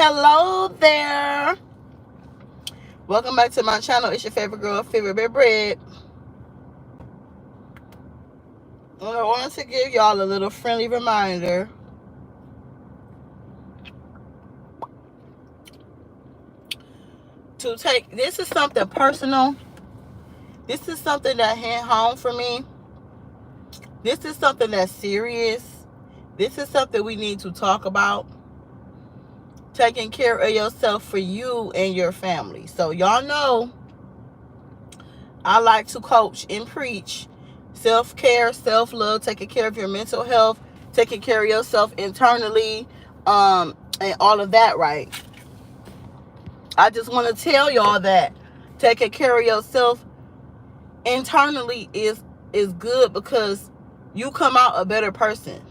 Hello there. Welcome back to my channel. It's your favorite girl, Favorite Bit Bread. And I wanted to give y'all a little friendly reminder to take, this is something personal. This is something that hit home for me. This is something that's serious. This is something we need to talk about. Taking care of yourself for you and your family. So y'all know I like to coach and preach self-care, self-love, taking care of your mental health, taking care of yourself internally, and all of that, right? I just want to tell y'all that taking care of yourself internally is good, because you come out a better person,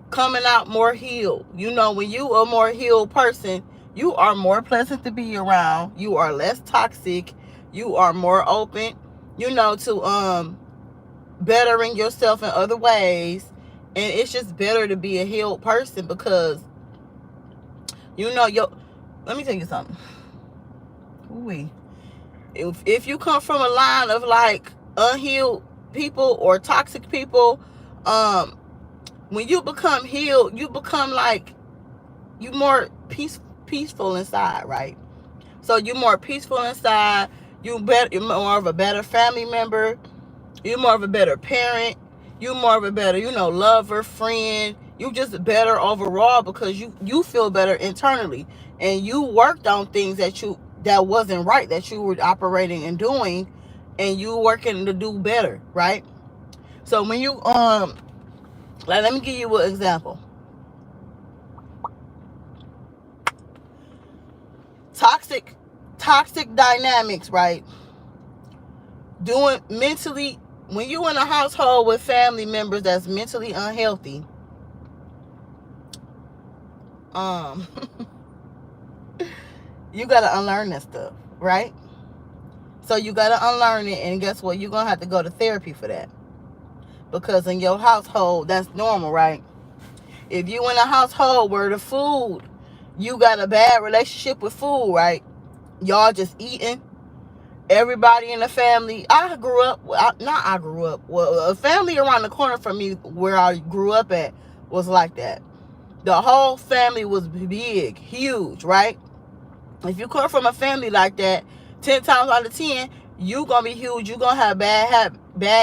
coming out more healed. You know, when you are a more healed person, you are more pleasant to be around. You are less toxic. You are more open, you know, to bettering yourself in other ways. And it's just better to be a healed person, because you know, let me tell you something. Ooh-wee. If you come from a line of like unhealed people or toxic people, when you become healed, you become like, you more peaceful inside, right? So you're more peaceful inside. You're more of a better family member. You're more of a better parent. You're more of a better, you know, lover, friend. You just better overall, because you feel better internally, and you worked on things that wasn't right, that you were operating and doing, and you working to do better, right? So when you like, let me give you an example. Toxic dynamics, right? Doing mentally, when you in a household with family members that's mentally unhealthy, you gotta unlearn that stuff, right? So you gotta unlearn it, and guess what? You're gonna have to go to therapy for that, because in your household, that's normal, right? If you in a household where the food, you got a bad relationship with food, right? Y'all just eating. Everybody in the family, well, a family around the corner from me where I grew up at was like that. The whole family was big, huge, right? If you come from a family like that, 10 times out of 10, you gonna be huge. You gonna have bad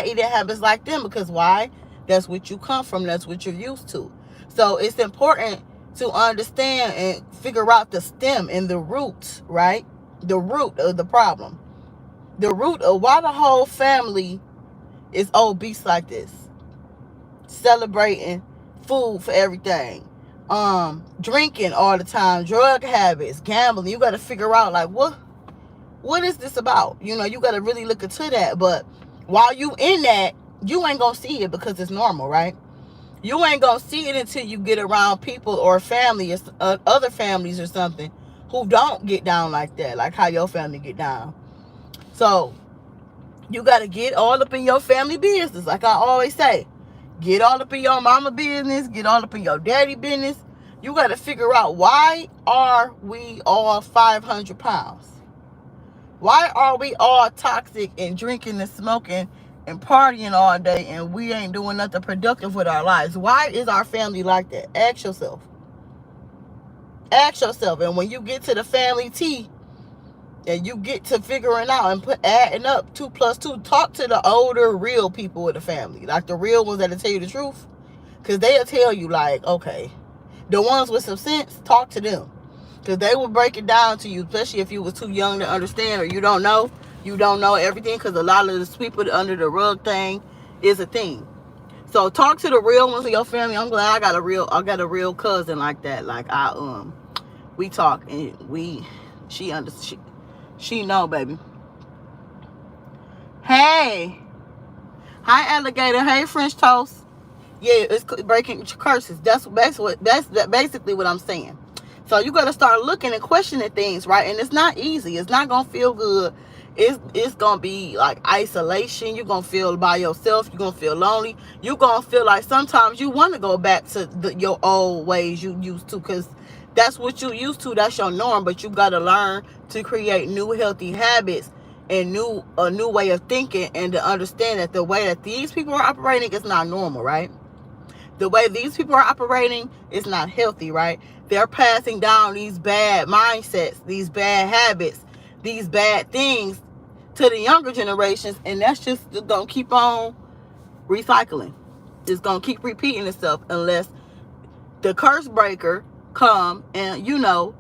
eating habits like them, because why? That's what you come from. That's what you're used to. So it's important to understand and figure out the stem and the root, right? The root of the problem. The root of why the whole family is obese like this. Celebrating food for everything. Drinking all the time, drug habits, gambling. You got to figure out, like, what is this about? You know, you got to really look into that. But while you in that, you ain't going to see it, because it's normal, right? You ain't going to see it until you get around people or family or other families or something who don't get down like that, like how your family get down. So you got to get all up in your family business. Like I always say, get all up in your mama business, get all up in your daddy business. You got to figure out, why are we all 500 pounds? Why are we all toxic and drinking and smoking and partying all day, and we ain't doing nothing productive with our lives? Why is our family like that? Ask yourself. Ask yourself. And when you get to the family tea, and you get to figuring out and adding up 2 plus 2, talk to the older, real people in the family. Like the real ones that'll tell you the truth. Because they'll tell you, like, okay. The ones with some sense, talk to them. Because they will break it down to you, especially if you was too young to understand, or you don't know everything. Because a lot of the sweep it under the rug thing is a thing. So talk to the real ones in your family. I'm glad I got a real cousin like that. Like we talk, and she know, baby. Hey. Hi, alligator. Hey, French toast. Yeah, it's breaking curses. That's basically what I'm saying. So you got to start looking and questioning things, right? And it's not easy. It's not going to feel good. It's going to be like isolation. You're going to feel by yourself. You're going to feel lonely. You're going to feel like sometimes you want to go back to your old ways you used to, because That's what you used to. That's your norm. But you got to learn to create new healthy habits and a new way of thinking, and to understand that the way that these people are operating is not normal, right? The way these people are operating is not healthy, right? They're passing down these bad mindsets, these bad habits, these bad things to the younger generations, and that's just gonna keep on recycling. It's gonna keep repeating itself unless the curse breaker come and now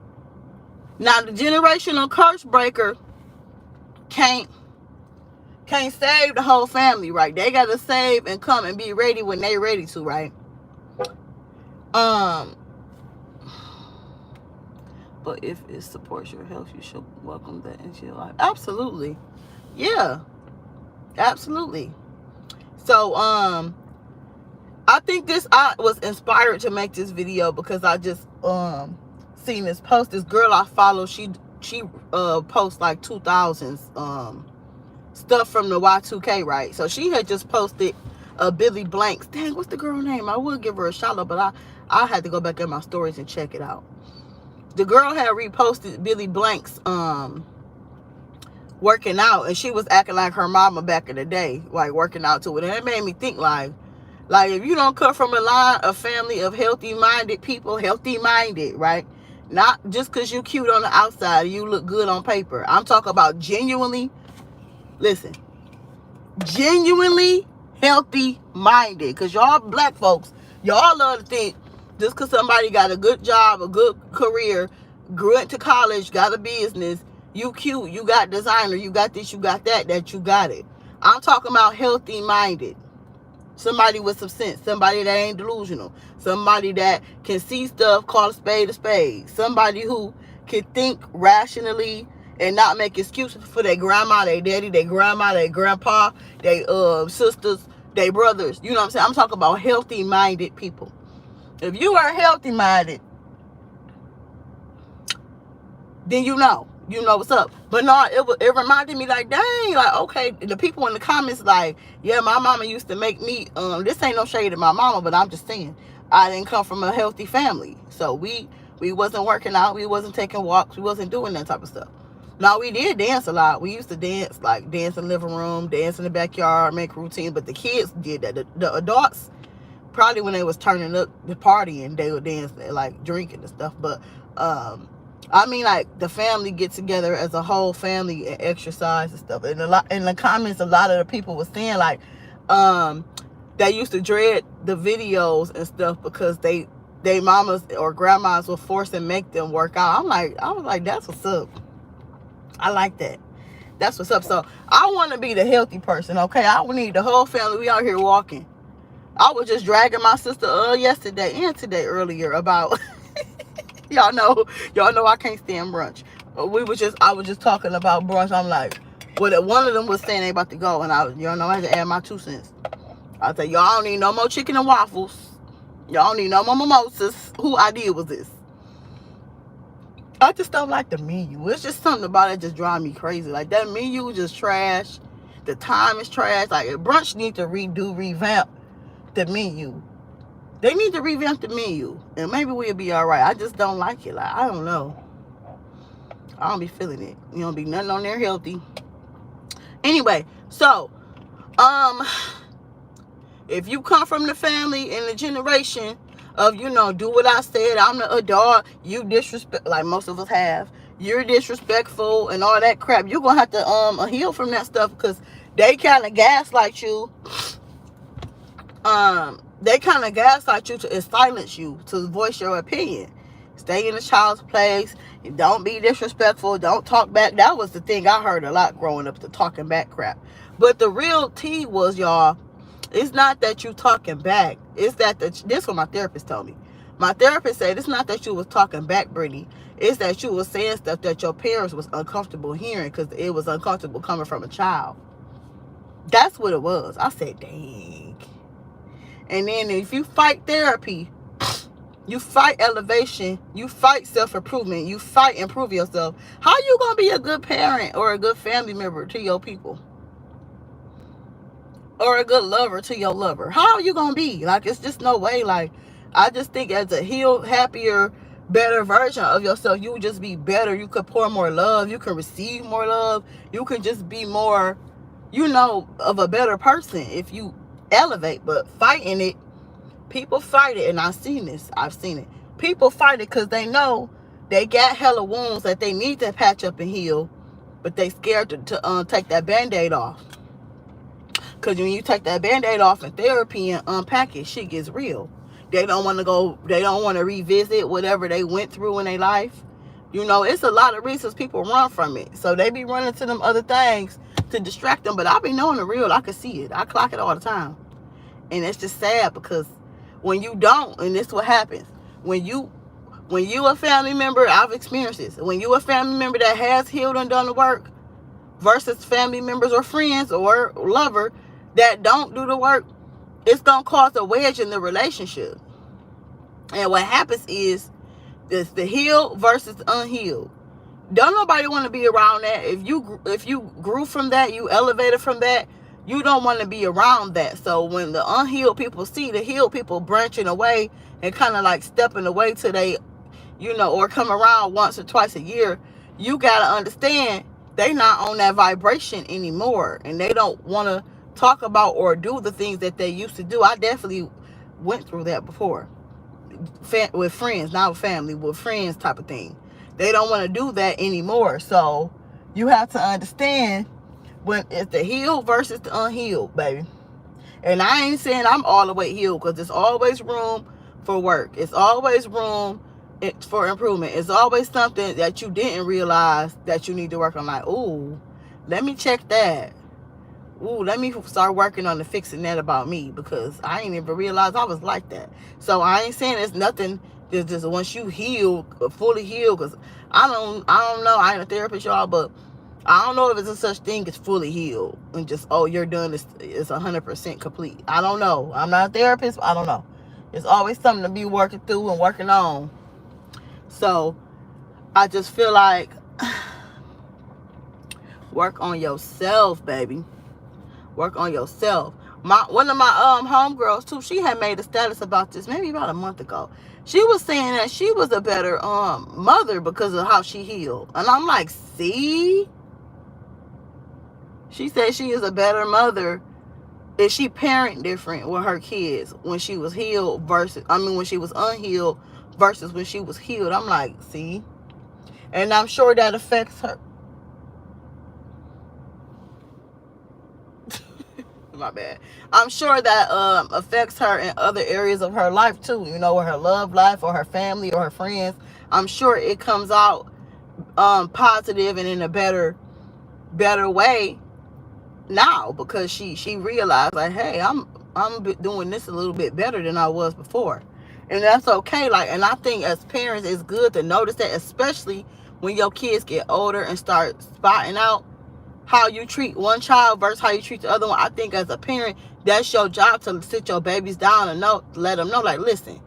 the generational curse breaker can't save the whole family, right? They gotta save and come and be ready when they ready to, right? But if it supports your health, you should welcome that into your life. Absolutely. Yeah. Absolutely. So I think I was inspired to make this video because I just seen this post. This girl I follow, she posts like 2000s stuff from the Y2K, right? So she had just posted Billy Blanks. Dang, what's the girl name? I would give her a shout out, but I had to go back in my stories and check it out. The girl had reposted Billy Blanks working out, and she was acting like her mama back in the day, like working out to it. And it made me think like if you don't come from a family of healthy-minded people, healthy-minded, right? Not just because you cute on the outside, you look good on paper. I'm talking about genuinely healthy-minded. Because y'all black folks, y'all love to think just because somebody got a good job, a good career, went to college, got a business, you cute, you got designer, you got this, you got that you got it. I'm talking about healthy-minded. Somebody with some sense. Somebody that ain't delusional. Somebody that can see stuff, call a spade. Somebody who can think rationally and not make excuses for their grandma, their daddy, their grandma, their grandpa, their sisters, their brothers. You know what I'm saying? I'm talking about healthy-minded people. If you are healthy-minded, then you know what's up. But no, it reminded me like, dang, like, okay, the people in the comments like, yeah, my mama used to make me, this ain't no shade at my mama, but I'm just saying, I didn't come from a healthy family. So we wasn't working out, we wasn't taking walks, we wasn't doing that type of stuff. Now, we did dance a lot. We used to dance, like dance in the living room, dance in the backyard, make routine, but the kids did that. The adults, probably when they was turning up the partying, they would dance, like drinking and stuff. But I mean, like, the family get together as a whole family and exercise and stuff. And in the comments, a lot of the people were saying, like, they used to dread the videos and stuff because they mamas or grandmas will force and make them work out. I was like, that's what's up. I like that. That's what's up. So I want to be the healthy person, okay? I would need the whole family. We out here walking. I was just dragging my sister yesterday and today earlier about... Y'all know I can't stand brunch. I was just talking about brunch. I'm like, well, one of them was saying they about to go, and I had to add my 2 cents. I said, y'all don't need no more chicken and waffles. Y'all don't need no more mimosas. Who idea was this? I just don't like the menu. It's just something about it just drives me crazy. Like, that menu is just trash. The time is trash. Like, brunch need to revamp the menu. They need to revamp the menu, and maybe we'll be all right. I just don't like it. Like, I don't know. I don't be feeling it. You don't be nothing on there healthy. Anyway, so, if you come from the family and the generation of, do what I said, I'm the adult, you disrespect, like most of us have, you're disrespectful and all that crap, you're gonna have to heal from that stuff, because they kind of gaslight you. They kind of gaslight you to silence you, to voice your opinion. Stay in the child's place. Don't be disrespectful. Don't talk back. That was the thing I heard a lot growing up, the talking back crap. But the real tea was, y'all, it's not that you talking back. It's that this is what my therapist told me. My therapist said it's not that you was talking back, Brittany. It's that you was saying stuff that your parents was uncomfortable hearing because it was uncomfortable coming from a child. That's what it was. I said, dang. And then if you fight therapy, you fight elevation, you fight self-improvement, you fight improve yourself, how you going to be a good parent or a good family member to your people? Or a good lover to your lover? How are you going to be? Like, it's just no way. Like, I just think as a healed, happier, better version of yourself. You would just be better. You could pour more love. You can receive more love. You can just be more, of a better person if you elevate. But fighting it, people fight it, and I've seen this. I've seen it. People fight it because they know they got hella wounds that they need to patch up and heal, but they scared to take that Band-Aid off. Because when you take that Band-Aid off in therapy and unpack it, shit gets real. They don't want to revisit whatever they went through in their life. It's a lot of reasons people run from it. So they be running to them other things to distract them. But I be knowing the real. I can see it. I clock it all the time. And it's just sad because when you don't, and this is what happens. When you a family member, I've experienced this. When you a family member that has healed and done the work versus family members or friends or lover that don't do the work, it's going to cause a wedge in the relationship. And what happens is it's the healed versus the unhealed. Don't nobody want to be around that. If you grew from that, you elevated from that, you don't want to be around that. So when the unhealed people see the healed people branching away and kind of like stepping away till they, or come around once or twice a year, you got to understand they not on that vibration anymore. And they don't want to talk about or do the things that they used to do. I definitely went through that before. With friends, not with family, with friends type of thing. They don't want to do that anymore. So you have to understand when it's the healed versus the unhealed, baby. And I ain't saying I'm all the way healed, because there's always room for work. It's always room for improvement. It's always something that you didn't realize that you need to work on. Like, ooh, let me check that. Ooh, let me start working on the fixing that about me, because I ain't even realized I was like that. So I ain't saying it's nothing. Just once you heal, fully healed, because I don't know. I ain't a therapist, y'all, but I don't know if it's a such thing as fully healed and just, you're done. It's 100% complete. I don't know. I'm not a therapist. I don't know. There's always something to be working through and working on. So I just feel like work on yourself, baby. Work on yourself. One of my homegirls too, she had made a status about this maybe about a month ago. She was saying that she was a better mother because of how she healed. And I'm like, see? She said she is a better mother if she parent different with her kids when she was healed when she was unhealed versus when she was healed. I'm like, see? And I'm sure that affects her. My bad. I'm sure that affects her in other areas of her life too. With her love life or her family or her friends. I'm sure it comes out positive and in a better way now, because she realized, like, hey, I'm doing this a little bit better than I was before. And that's okay. Like, and I think as parents, it's good to notice that, especially when your kids get older and start spotting out how you treat one child versus how you treat the other one. I think as a parent, that's your job to sit your babies down and let them know, like, listen,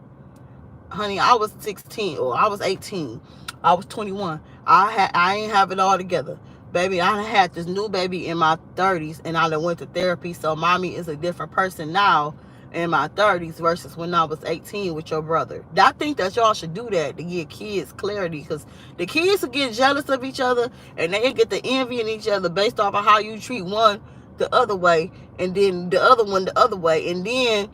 honey, I was 16 or I was 18. I was 21. I ain't have it all together. Baby, I had this new baby in my 30s and I done went to therapy. So mommy is a different person now in my 30s versus when I was 18 with your brother. I think that y'all should do that to give kids clarity, because the kids will get jealous of each other and they get the envy in each other based off of how you treat one the other way and then the other one the other way. And then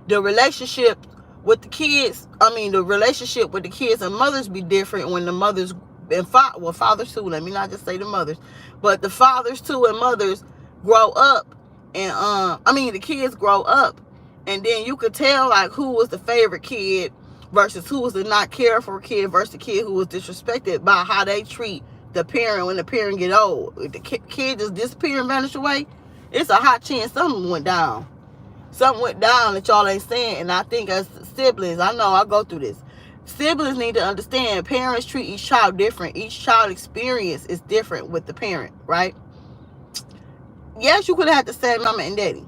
the relationship with the kids, the relationship with the kids and mothers be different when the mothers and fathers too, let me not just say the mothers, but the fathers too and mothers grow up. And the kids grow up, and then you could tell like who was the favorite kid versus who was the not cared for kid versus the kid who was disrespected by how they treat the parent when the parent get old. If the kid just disappear and vanish away, it's a high chance something went down. Something went down that y'all ain't saying. And I think as siblings, I know I go through this. Siblings need to understand parents treat each child different. Each child experience is different with the parent, right? Yes, you could have had the same mama and daddy.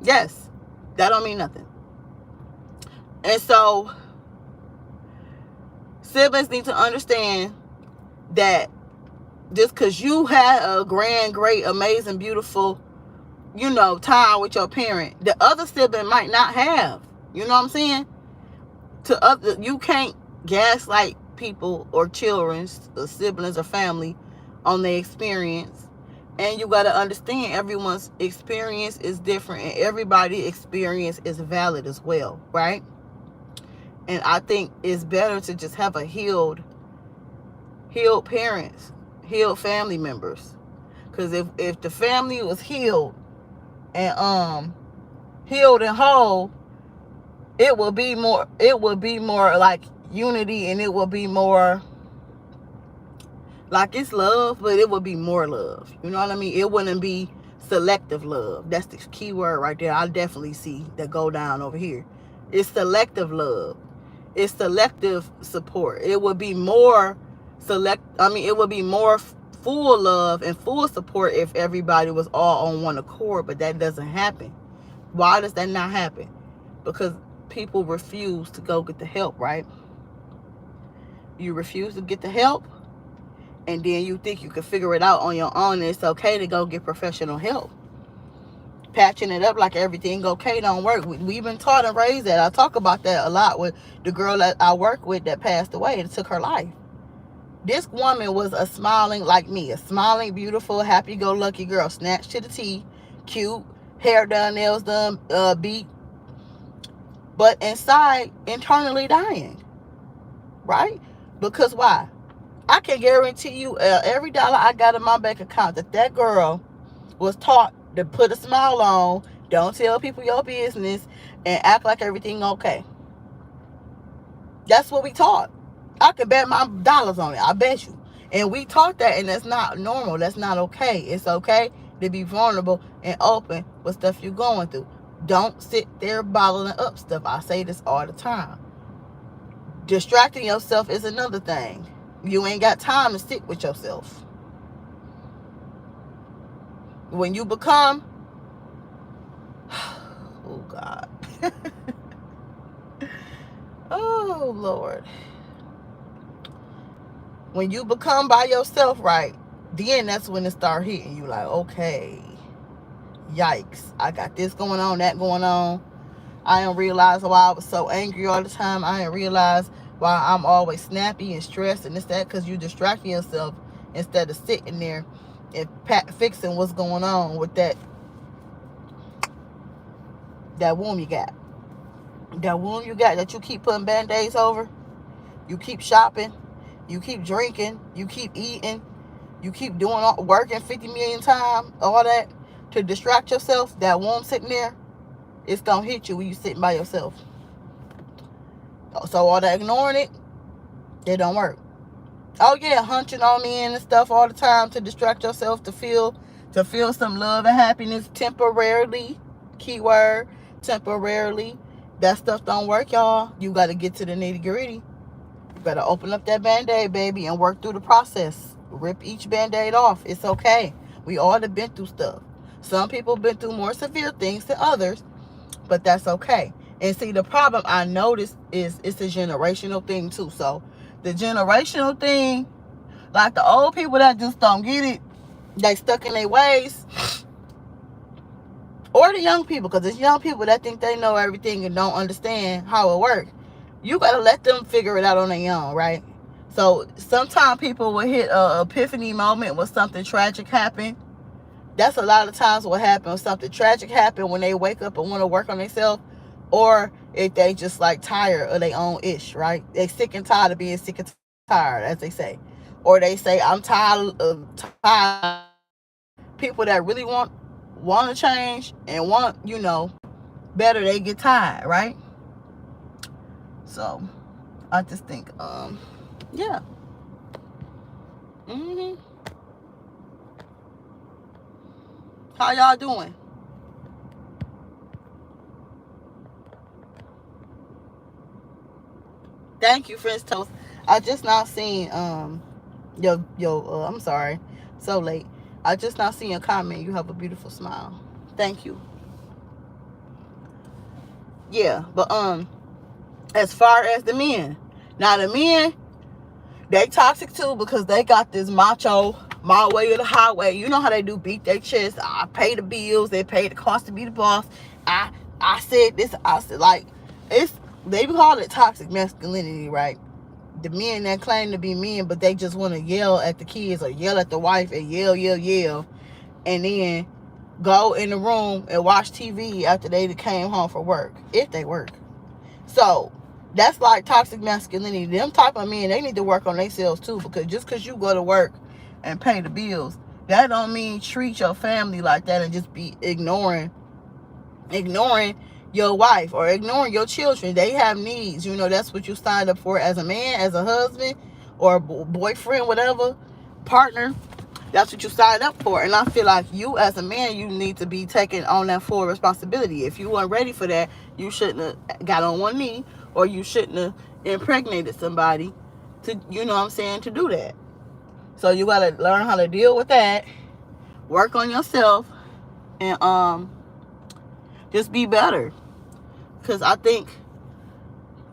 Yes, that don't mean nothing. And so siblings need to understand that just because you had a grand, great, amazing, beautiful, time with your parent, the other sibling might not have. You know what I'm saying? You can't gaslight people or children, or siblings or family on their experience. And you got to understand everyone's experience is different and everybody's experience is valid as well, right? And I think it's better to just have a healed parents, healed family members. Because if the family was and healed and whole, it would be more like unity, and it would be more like it's love, but it would be more love. You know what I mean? It wouldn't be selective love. That's the key word right there. I definitely see that go down over here. It's selective love. It's selective support. It would be more it would be more full love and full support if everybody was all on one accord, but that doesn't happen. Why does that not happen? Because people refuse to go get the help, right? You refuse to get the help, and then you think you can figure it out on your own, and it's okay to go get professional help. Patching it up like everything okay don't work. We've been taught and raised that. I talk about that a lot with the girl that I work with that passed away and took her life. This woman was a smiling, like me, a smiling, beautiful, happy-go-lucky girl, snatched to the T, cute, hair done, nails done, beat, but inside, internally dying, right? Because why? I can guarantee you every dollar I got in my bank account that girl was taught to put a smile on, don't tell people your business, and act like everything okay. That's what we taught. I could bet my dollars on it. I bet you. And we taught that, and that's not normal. That's not okay. It's okay to be vulnerable and open with stuff you're going through. Don't sit there bottling up stuff. I say this all the time. Distracting yourself is another thing. You ain't got time to sit with yourself. When you become, oh God, oh Lord, when you become by yourself, right, then that's when it start hitting you like, okay, yikes, I got this going on, that going on. I didn't realize why I was so angry all the time. I didn't realize why I'm always snappy and stressed and this, that, because you distracting yourself instead of sitting there and fixing what's going on with that wound you got. That wound you got that you keep putting band-aids over. You keep shopping. You keep drinking. You keep eating. You keep working 50 million times, all that, to distract yourself. That wound sitting there, it's going to hit you when you sitting by yourself. So all that ignoring it don't work. Oh yeah, hunching on the end and stuff all the time to distract yourself, to feel some love and happiness temporarily. Keyword, temporarily. That stuff don't work, y'all. You got to get to the nitty gritty. You got to open up that band-aid, baby, and work through the process. Rip each band-aid off. It's okay. We all have been through stuff. Some people been through more severe things than others, but that's okay. And see, the problem I noticed is it's a generational thing too. So the generational thing, like the old people that just don't get it, they stuck in their ways, or the young people, because it's young people that think they know everything and don't understand how it works. You got to let them figure it out on their own, right? So sometimes people will hit a epiphany moment when something tragic happened. That's a lot of times what happens. Something tragic happened when they wake up and want to work on themselves, or if they just like tired of their own ish, right? They sick and tired of being sick and tired, as they say. Or they say, I'm tired of people that really want to change and want, better, they get tired, right? So I just think, yeah. How y'all doing? Thank you, French Toast. I just now seen I'm sorry, so late. I just now seen your comment. You have a beautiful smile. Thank you. Yeah, but as far as the men, now the men, they toxic too, because they got this macho, my way or the highway. You know how they do, beat their chest. I pay the bills. They pay the cost to be the boss. I said this. I said, like, they call it toxic masculinity, right? the men that claim to be men, but they just want to yell at the kids or yell at the wife and yell, and then go in the room and watch TV after they came home from work, if they work. So that's like toxic masculinity. Them type of men, they need to work on themselves too, because just because you go to work and pay the bills, that don't mean treat your family like that and just be ignoring your wife or ignoring your children. They have needs. You know, that's what you signed up for as a man, as a husband or boyfriend, whatever, partner. That's what you signed up for. And I feel like you as a man, you need to be taking on that full responsibility. If you weren't ready for that, you shouldn't have got on one knee, or you shouldn't have impregnated somebody to, you know what I'm saying, to do that. So you got to learn how to deal with that, work on yourself, and just be better. Because I think,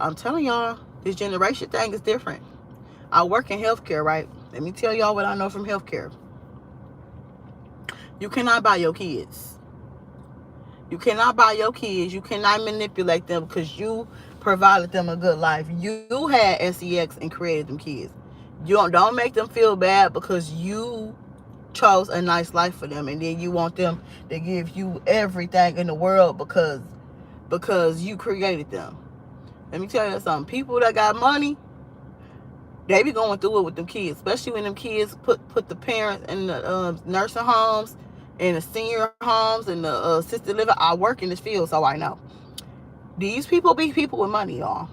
I'm telling y'all, this generation thing is different. I work in healthcare, right? Let me tell y'all what I know from healthcare. You cannot buy your kids. You cannot buy your kids. You cannot manipulate them because you provided them a good life. You had SEX and created them kids. You don't make them feel bad because you chose a nice life for them, and then you want them to give you everything in the world because you created them. Let me tell you something. People that got money, they be going through it with them kids, especially when them kids put the parents in the nursing homes and the senior homes and the assisted living. I work in this field, so I know. These people be people with money, y'all.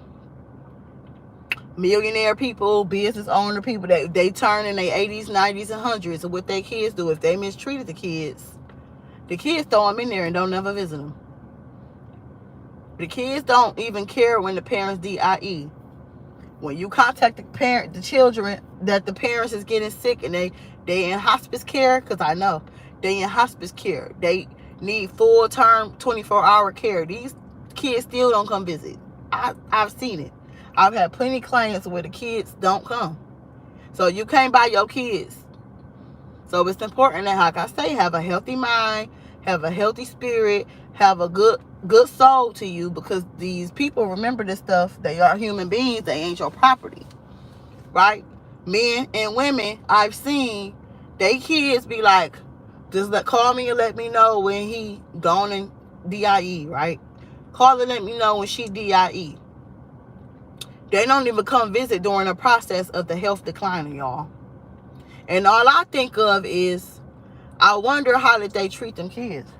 Millionaire people, business owner people, they turn in their 80s, 90s, and 100s. And what their kids do, if they mistreated the kids throw them in there and don't never visit them. The kids don't even care when the parents DIE. When you contact the children that the parents is getting sick and they in hospice care, because I know they in hospice care. They need full-term 24-hour care. These kids still don't come visit. I've seen it. I've had plenty of clients where the kids don't come. So you can't buy your kids. So it's important that, like I say, have a healthy mind, have a healthy spirit, have a good soul to you, because these people, remember this stuff, they are human beings, they ain't your property, right? Men and women, I've seen they kids be like, just call me and let me know when he gone in DIE, right? Call and let me know when she DIE. They don't even come visit during the process of the health declining, y'all. And all I think of is, I wonder how did they treat them kids.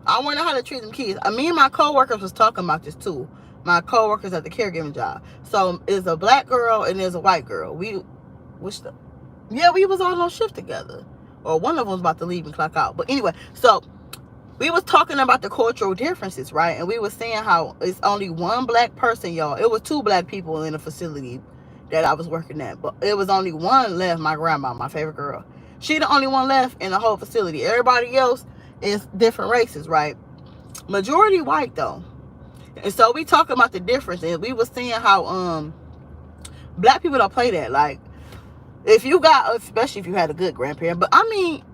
I wonder how to treat them kids. Me and my coworkers was talking about this too. My coworkers at the caregiving job. So it's a black girl and there's a white girl. We was all on shift together. Or one of them was about to leave and clock out. But anyway, so we was talking about the cultural differences, right? And we was saying how it's only one black person, y'all. It was 2 black people in the facility that I was working at. But it was only one left, my grandma, my favorite girl. She the only one left in the whole facility. Everybody else is different races, right? Majority white though. And so we talking about the difference, and we was seeing how black people don't play that. Like, if you got, especially if you had a good grandparent, but I mean,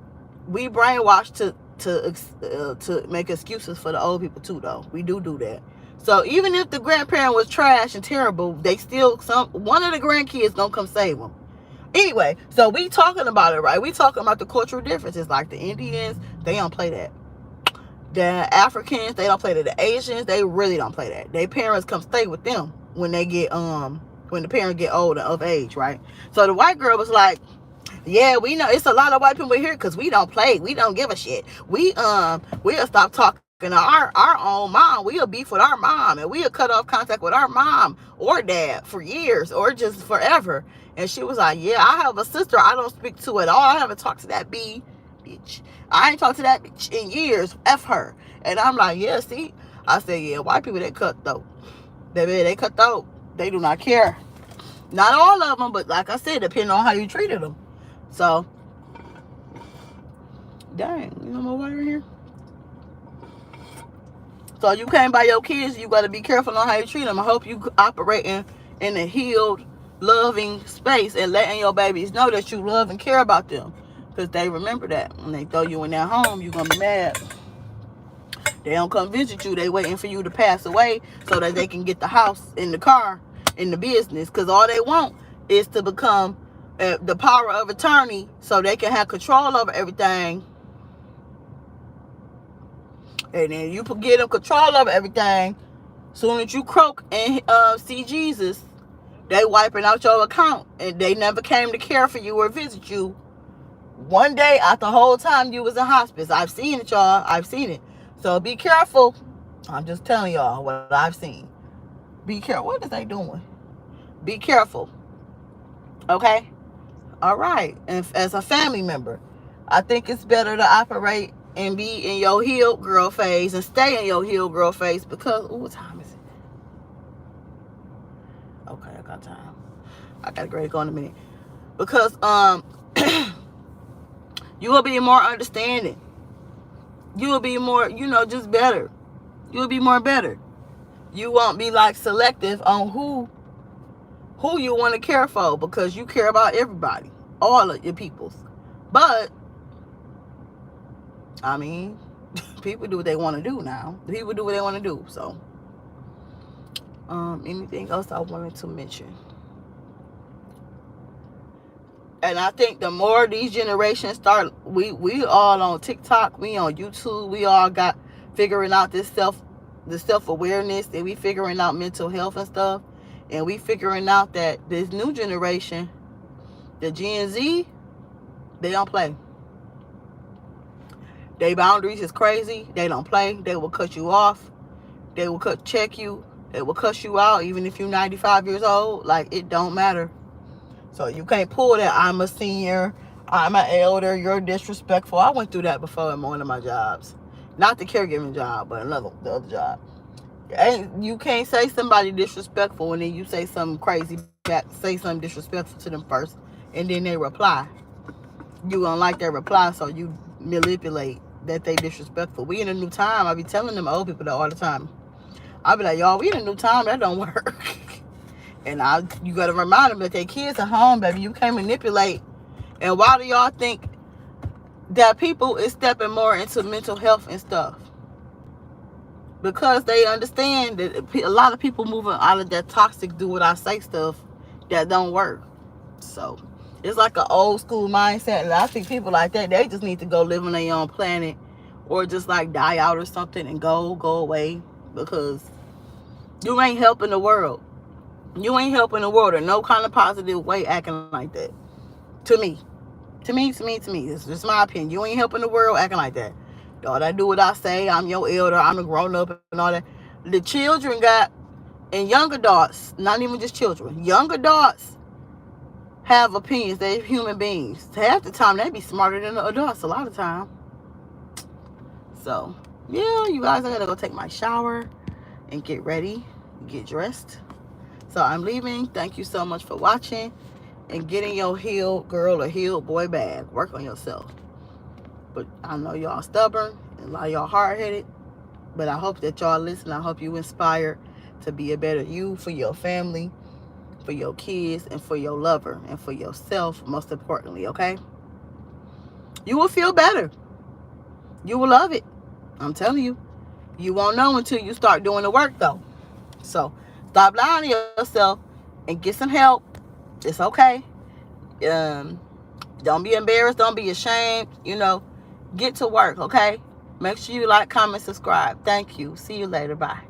we brainwashed to make excuses for the old people too, though. We do that. So even if the grandparent was trash and terrible, they still, one of the grandkids gonna come save them. Anyway, so we talking about it, right? We talking about the cultural differences. Like the Indians, they don't play that. The Africans, they don't play that. The Asians, they really don't play that. Their parents come stay with them when they get when the parents get older of age, right? So the white girl was like, yeah, we know it's a lot of white people here because we don't play. We don't give a shit. We'll stop talking to our own mom. We'll beef with our mom, and we'll cut off contact with our mom or dad for years or just forever. And she was like, yeah, I have a sister I don't speak to at all. I haven't talked to that bitch. I ain't talked to that bitch in years. F her. And I'm like, yeah, see? I said, yeah, white people, they cutthroat. They cutthroat. They do not care. Not all of them, but like I said, depending on how you treated them. So, dang, you know my water here? So you can't buy your kids. You got to be careful on how you treat them. I hope you operating in a healed, loving space and letting your babies know that you love and care about them. Because they remember that. When they throw you in their home, you're going to be mad. They don't come visit you. They waiting for you to pass away so that they can get the house in the car in the business, because all they want is to become the power of attorney so they can have control over everything. And then you get them control over everything. Soon as you croak and see Jesus, they wiping out your account, and they never came to care for you or visit you one day out the whole time you was in hospice. I've seen it, y'all. I've seen it. So be careful. I'm just telling y'all what I've seen. Be careful. What is they doing? Be careful. Okay? All right. And as a family member, I think it's better to operate and be in your healed girl phase and stay in your healed girl phase because, what time is it? Okay, I got time. I got to get ready to go in a minute. Because you will be more understanding. You will be more, just better. You will be more better. You won't be like selective on who you want to care for, because you care about everybody, all of your peoples. But I mean, people do what they want to do now. People do what they want to do. So anything else I wanted to mention? And I think the more these generations start, we all on TikTok, we on YouTube, we all got figuring out the self-awareness, and we figuring out mental health and stuff. And we figuring out that this new generation, the Gen Z, they don't play. Their boundaries is crazy. They don't play. They will cut you off. They will check you. They will cuss you out even if you're 95 years old. Like, it don't matter. So you can't pull that I'm a senior, I'm an elder, you're disrespectful. I went through that before in one of my jobs. Not the caregiving job, but the other job. And you can't say somebody disrespectful and then you say something crazy back, say something disrespectful to them first, and then they reply. You don't like their reply, so you manipulate that they disrespectful. We in a new time. I be telling them old people that all the time. I be like, y'all, we in a new time. That don't work. And you got to remind them that their kids are home, baby. You can't manipulate. And why do y'all think that people is stepping more into mental health and stuff? Because they understand that a lot of people moving out of that toxic do what I say stuff that don't work. So it's like an old school mindset. And I think people like that, they just need to go live on their own planet, or just like die out or something and go away, because you ain't helping the world. You ain't helping the world in no kind of positive way acting like that. To me. It's just my opinion. You ain't helping the world acting like that. All I do what I say. I'm your elder. I'm a grown up and all that. The children got, and young adults, not even just children, young adults have opinions. They're human beings. Half the time, they be smarter than the adults a lot of time. So, yeah, you guys, I gotta go take my shower and get ready, get dressed. So I'm leaving. Thank you so much for watching and getting your healed girl or healed boy bag. Work on yourself. But I know y'all stubborn and a lot of y'all hard-headed. But I hope that y'all listen. I hope you inspired to be a better you for your family, for your kids, and for your lover, and for yourself, most importantly, okay? You will feel better. You will love it. I'm telling you. You won't know until you start doing the work, though. So stop lying to yourself and get some help. It's okay. Don't be embarrassed. Don't be ashamed. Get to work, okay? Make sure you like, comment, subscribe. Thank you. See you later. Bye.